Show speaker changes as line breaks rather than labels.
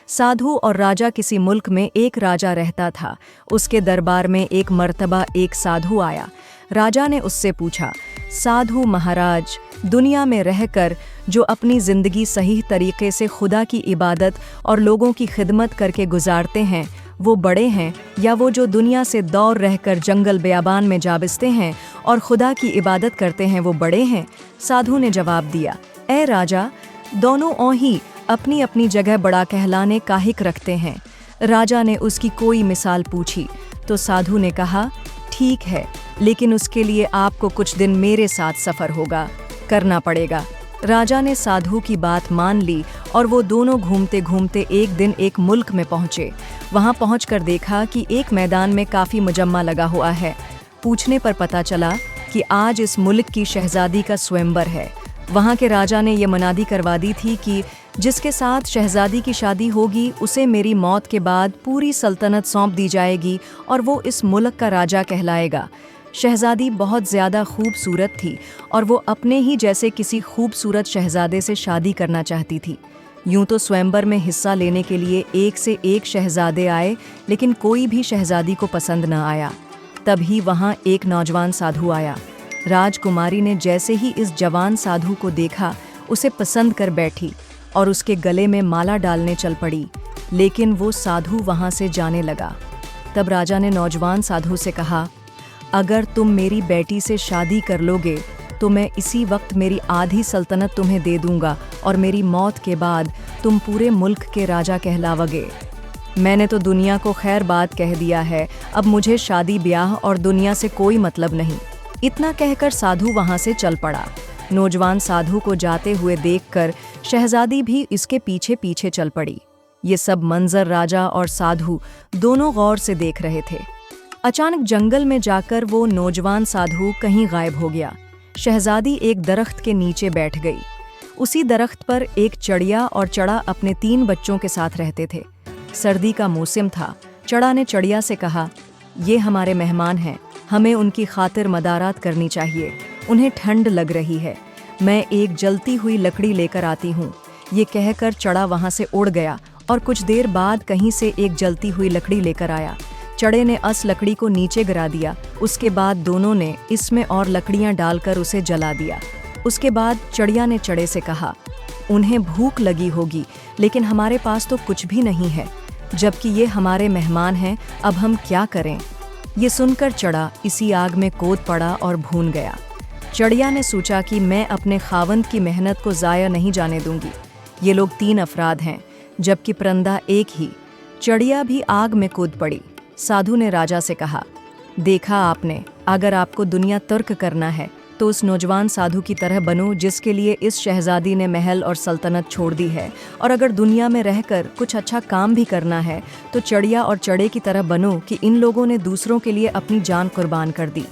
साधु और राजा। किसी मुल्क में एक राजा रहता था। उसके दरबार में एक मर्तबा एक साधु आया। राजा ने उससे पूछा, साधु महाराज, दुनिया में रहकर जो अपनी जिंदगी सही तरीके से खुदा की इबादत और लोगों की खिदमत करके गुजारते हैं वो बड़े हैं, या वो जो दुनिया से दूर रहकर जंगल बयाबान में जा बसते हैं और खुदा की इबादत करते हैं वो बड़े हैं? साधु ने जवाब दिया, ए राजा, दोनों ही अपनी अपनी जगह बड़ा कहलाने काहिक रखते हैं। राजा ने उसकी कोई मिसाल पूछी तो साधु ने कहा, ठीक है, लेकिन उसके लिए आपको कुछ दिन मेरे साथ सफ़र करना पड़ेगा। राजा ने साधु की बात मान ली और वो दोनों घूमते घूमते एक दिन एक मुल्क में पहुँचे। वहाँ पहुँचकर देखा कि एक मैदान में काफ़ी मुजम्मा लगा हुआ है। पूछने पर पता चला कि आज इस मुल्क की शहजादी का स्वयंवर है। वहाँ के राजा ने ये मनादी करवा दी थी कि जिसके साथ शहजादी की शादी होगी उसे मेरी मौत के बाद पूरी सल्तनत सौंप दी जाएगी और वो इस मुल्क का राजा कहलाएगा। शहजादी बहुत ज़्यादा खूबसूरत थी और वो अपने ही जैसे किसी खूबसूरत शहजादे से शादी करना चाहती थी। यूं तो स्वयंवर में हिस्सा लेने के लिए एक से एक शहजादे आए, लेकिन कोई भी शहजादी को पसंद न आया। तभी वहाँ एक नौजवान साधु आया। राजकुमारी ने जैसे ही इस जवान साधु को देखा उसे पसंद कर बैठी और उसके गले में माला डालने चल पड़ी, लेकिन वो साधु वहाँ से जाने लगा। तब राजा ने नौजवान साधु से कहा, अगर तुम मेरी बेटी से शादी कर लोगे तो मैं इसी वक्त मेरी आधी सल्तनत तुम्हें दे दूंगा और मेरी मौत के बाद तुम पूरे मुल्क के राजा कहलाओगे। मैंने तो दुनिया को खैर बात कह दिया है, अब मुझे शादी ब्याह और दुनिया से कोई मतलब नहीं। इतना कहकर साधु वहाँ से चल पड़ा। नौजवान साधु को जाते हुए देखकर शहजादी भी इसके पीछे पीछे चल पड़ी। ये सब मंजर राजा और साधु दोनों गौर से देख रहे थे। अचानक जंगल में जाकर वो नौजवान साधु कहीं गायब हो गया। शहजादी एक दरख्त के नीचे बैठ गई। उसी दरख्त पर एक चिड़िया और चड़ा अपने 3 बच्चों के साथ रहते थे। सर्दी का मौसम था। चड़ा ने चिड़िया से कहा, ये हमारे मेहमान हैं, हमें उनकी खातिर मदारात करनी चाहिए। उन्हें ठंड लग रही है, मैं एक जलती हुई लकड़ी लेकर आती हूँ। ये कहकर चड़ा वहाँ से उड़ गया और कुछ देर बाद कहीं से एक जलती हुई लकड़ी लेकर आया। चड़े ने उस लकड़ी को नीचे गिरा दिया। उसके बाद दोनों ने इसमें और लकड़ियां डालकर उसे जला दिया। उसके बाद चिड़िया ने चड़े से कहा, उन्हें भूख लगी होगी, लेकिन हमारे पास तो कुछ भी नहीं है, जबकि ये हमारे मेहमान हैं, अब हम क्या करें? ये सुनकर चड़ा इसी आग में कूद पड़ा और भून गया। चिड़िया ने सोचा कि मैं अपने खावंद की मेहनत को ज़ाया नहीं जाने दूंगी। ये लोग 3 अफराद हैं, जबकि परिंदा एक ही। चिड़िया भी आग में कूद पड़ी। साधु ने राजा से कहा, देखा आपने, अगर आपको दुनिया तर्क करना है तो उस नौजवान साधु की तरह बनो जिसके लिए इस शहजादी ने महल और सल्तनत छोड़ दी है, और अगर दुनिया में रहकर कुछ अच्छा काम भी करना है तो चिड़िया और चड़े की तरह बनो कि इन लोगों ने दूसरों के लिए अपनी जान कुर्बान कर दी।